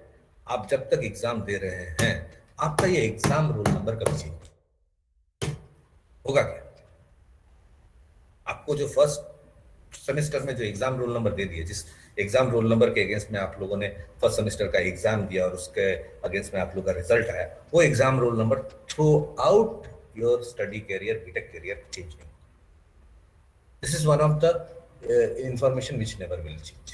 Speaker 1: आप जब तक एग्जाम दे रहे हैं, आपका ये एग्जाम रोल नंबर कभी चेंज होगा क्या? आपको जो फर्स्ट सेमेस्टर में जो एग्जाम रोल नंबर दे दिए, जिस एग्जाम रोल नंबर के अगेंस्ट में आप लोगों ने फर्स्ट सेमेस्टर का एग्जाम दिया और उसके अगेंस्ट में आप लोगों का रिजल्ट आया, वो exam roll number throughout your study career, BTech career change नहीं। This is one of the information which never will change.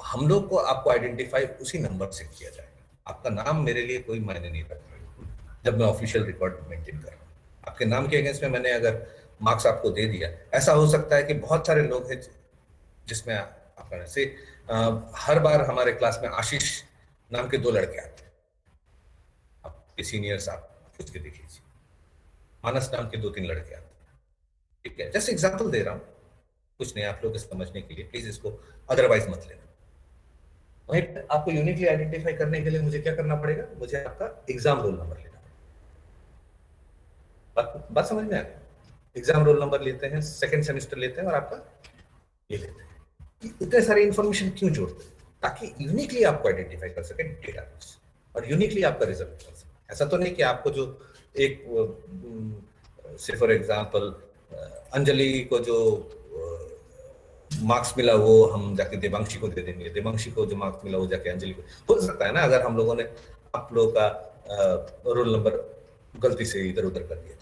Speaker 1: हम लोग को आपको आइडेंटिफाई उसी नंबर से किया जाएगा। आपका नाम मेरे लिए कोई मायने नहीं रखता जब मैं ऑफिशियल रिकॉर्ड मेंटेन कर रहा हूँ। आपके नाम के अगेंस्ट में मैंने अगर मार्क्स आपको दे दिया, ऐसा हो सकता है कि बहुत सारे लोग हैं जिसमें आपका से हर बार हमारे क्लास में आशीष नाम के 2 लड़के आते हैं, आपके सीनियर्स, आप पूछ के देख लीजिए। मानस नाम के 2-3 लड़के आते हैं, ठीक है? जस्ट एग्जाम्पल दे रहा हूँ, कुछ नहीं, आप लोग समझने के लिए, प्लीज इसको अदरवाइज मत लेना। वहीं आपको यूनिकली आइडेंटिफाई करने के लिए मुझे क्या करना पड़ेगा? मुझे आपका एग्जाम रोल नंबर लेना पड़ेगा। बात समझ में आ गई? एग्जाम रोल नंबर लेते हैं, सेकंड सेमेस्टर लेते हैं और आपका ये लेते हैं। इतने सारे इंफॉर्मेशन क्यों जोड़ते हैं? ताकि यूनिकली आपको आइडेंटिफाई कर सके डेटाबेस और यूनिकली आपका रिजल्ट कर सके। ऐसा तो नहीं कि आपको जो एक से फॉर एग्जांपल अंजलि को जो मार्क्स मिला वो हम जाके देवांशी को दे देंगे, देवांशी को जो मार्क्स मिला वो जाके अंजलि को। हो सकता है ना, अगर हम लोगों ने आप लोगों का रोल नंबर गलती से इधर उधर कर दिया।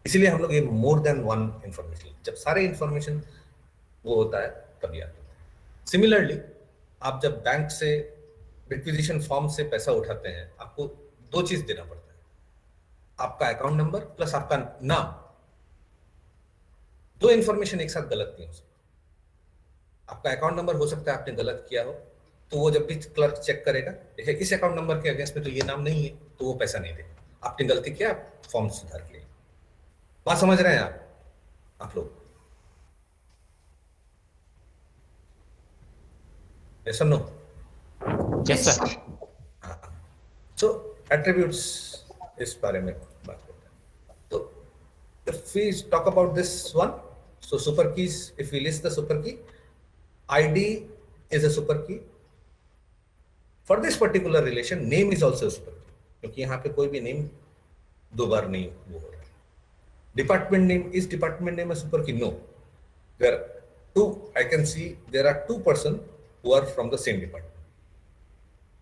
Speaker 1: इसीलिए हम लोग ये मोर देन वन इंफॉर्मेशन, जब सारे इंफॉर्मेशन वो होता है तभी आता है। सिमिलरली आप जब बैंक से रिक्विजिशन फॉर्म से पैसा उठाते हैं, आपको 2 चीज देना पड़ता है, आपका अकाउंट नंबर प्लस आपका नाम। 2 इंफॉर्मेशन एक साथ गलत नहीं हो सकता। आपका अकाउंट नंबर हो सकता है आपने गलत किया हो, तो वो जब भी क्लर्क चेक करेगा, देखिए इस अकाउंट नंबर के अगेंस्ट में तो ये नाम नहीं है, तो वो पैसा नहीं देगा। आपने गलती किया, आप फॉर्म सुधार के लिए। बात समझ रहे हैं आप लोग? Yes or no?
Speaker 5: Yes, sir.
Speaker 1: So attributes इस बारे में बात करते हैं। तो if we talk about this one, so super keys, if we list the super key, ID is a super key. For this particular relation, name is also a super key, क्योंकि यहाँ पे कोई भी नेम 2 बार नहीं वो हो रहा है। Department name, is department name a super key? No. There are 2, I can see there are 2 persons who are from the same department,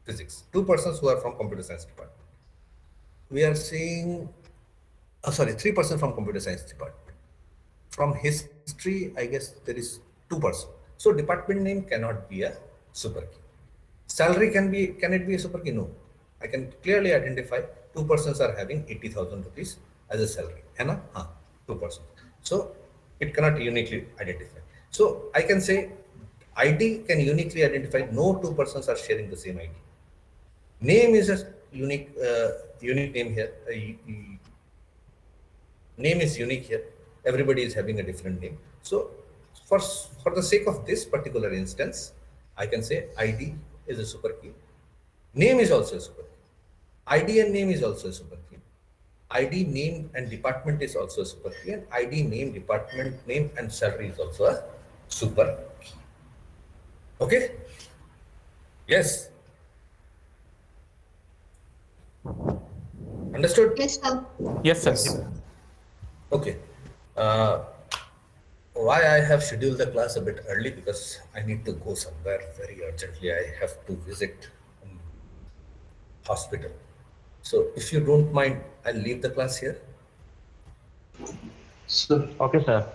Speaker 1: physics. 2 persons who are from computer science department. We are seeing, 3 persons from computer science department. From history, I guess there is 2 persons. So department name cannot be a super key. Salary can it be a super key? No. I can clearly identify 2 persons are having 80,000 rupees as a salary. है ना? हाँ, 2 persons. So it cannot uniquely identify. So I can say ID can uniquely identify, no 2 persons are sharing the same ID. Name is a unique name here. Name is unique here. Everybody is having a different name. So for the sake of this particular instance, I can say ID is a super key. Name is also a super key. ID and name is also a super key. ID, name and department is also a super key. And ID, name, department name and salary is also a super key. Okay? Yes. Understood?
Speaker 7: Yes, sir.
Speaker 5: Yes, sir.
Speaker 1: Okay. Why I have scheduled the class a bit early? Because I need to go somewhere very urgently. I have to visit hospital. So if you don't mind, I'll leave the class here.
Speaker 8: Sir.
Speaker 4: Okay, sir.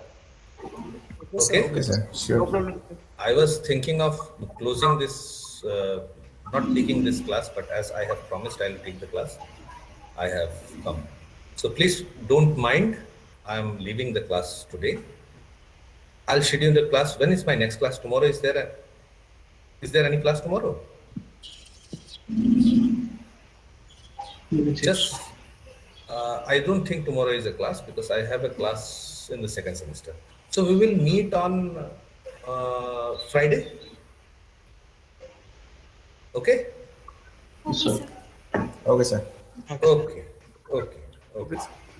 Speaker 1: Okay?
Speaker 8: Okay, sir. Sure.
Speaker 4: No problem, sir.
Speaker 1: I was thinking of closing this, not taking this class, but as I have promised, I'll take the class. I have come. So please don't mind. I'm leaving the class today. I'll schedule the class. When is my next class? Tomorrow? Is there any class tomorrow? Just, I don't think tomorrow is a class because I have a class in the second semester. So we will meet on Friday. Okay?
Speaker 2: Okay, sir.
Speaker 8: Okay, sir.
Speaker 1: Okay.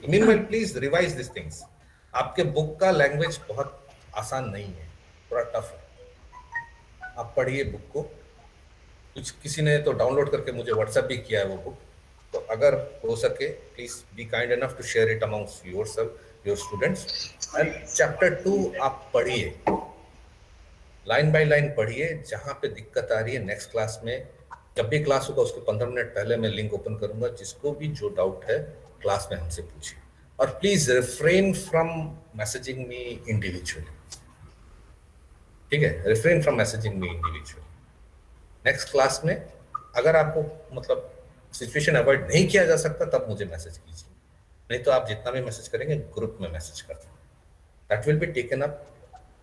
Speaker 1: Meanwhile, please revise these things. आपके book का language बहुत आसान नहीं है, थोड़ा tough है. आप पढ़िए बुक को. कुछ किसी ने तो डाउनलोड करके मुझे व्हाट्सएप भी किया है वो बुक. तो अगर हो सके please be kind enough to share it amongst yourself, your students. And chapter 2 आप पढ़िए, लाइन बाय लाइन पढ़िए. जहाँ पे दिक्कत आ रही है नेक्स्ट क्लास में, जब भी क्लास होगा उसके 15 मिनट पहले मैं लिंक ओपन करूंगा. जिसको भी जो डाउट है क्लास में हमसे पूछिए. और please refrain from messaging me individually. ठीक है, refrain from messaging me individually. Next class में अगर आपको मतलब सिचुएशन अवॉइड नहीं किया जा सकता तब मुझे मैसेज कीजिए. नहीं तो आप जितना भी मैसेज करेंगे ग्रुप में मैसेज कर दें. That will be taken up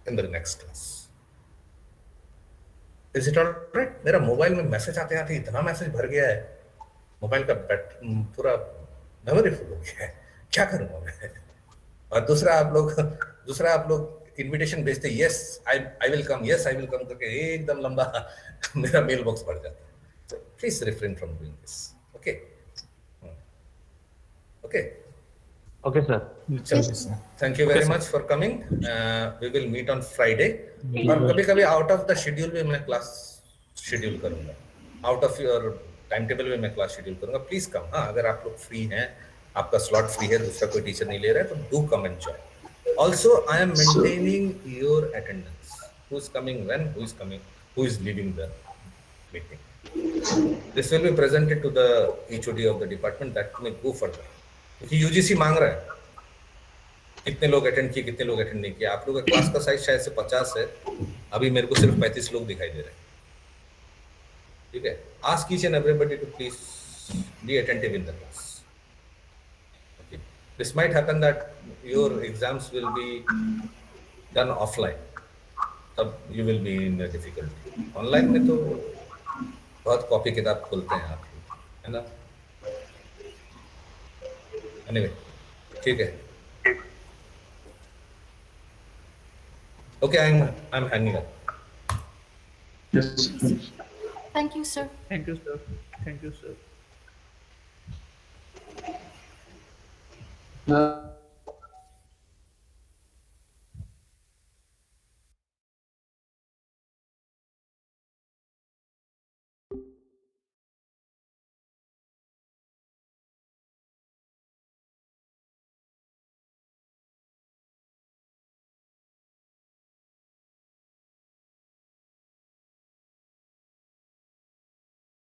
Speaker 1: in the next class. Is it alright? मेरा मोबाइल में मैसेज आते आते इतना मैसेज भर गया है, मोबाइल का पूरा मेमोरी फुल हो गया है. क्या करूंगा मैं? और दूसरा आप लोग इनविटेशन भेजते, yes I will come, yes I will come करके एकदम लंबा मेरा मेल बॉक्स भर जाता है. So please refrain from doing this. Okay. Okay.
Speaker 4: Okay, sir.
Speaker 1: Thank you very much for coming. We will meet on Friday. और कभी-कभी out of the schedule भी मैं क्लास शेड्यूल करूंगा. Out of your time table में मैं class schedule करूंगा. Please come. हाँ, अगर आप लोग फ्री हैं, आपका स्लॉट फ्री है, दूसरा कोई टीचर नहीं ले रहा है, तो do come and join. Also, I am maintaining your attendance. Who is coming when? Who is leaving the meeting? This will be presented to the HOD of the department. That may go further. क्योंकि UGC मांग रहा है कितने लोग attend किए, कितने लोग attend नहीं किए. आप लोगों का क्लास का साइज शायद से 50 है, अभी मेरे को सिर्फ 35 लोग दिखाई दे रहे हैं. ठीक है, ask each and everybody to please be attentive in the class. Okay. This might happen that your exams will be done offline. तब you will be in a difficulty. Online में तो बहुत कॉपी किताब खोलते हैं आप लोग, है ना? Anyway, ठीक है. Okay, I'm hanging up.
Speaker 8: Yes.
Speaker 2: Thank you, sir.
Speaker 4: Thank you, sir. Thank you, sir.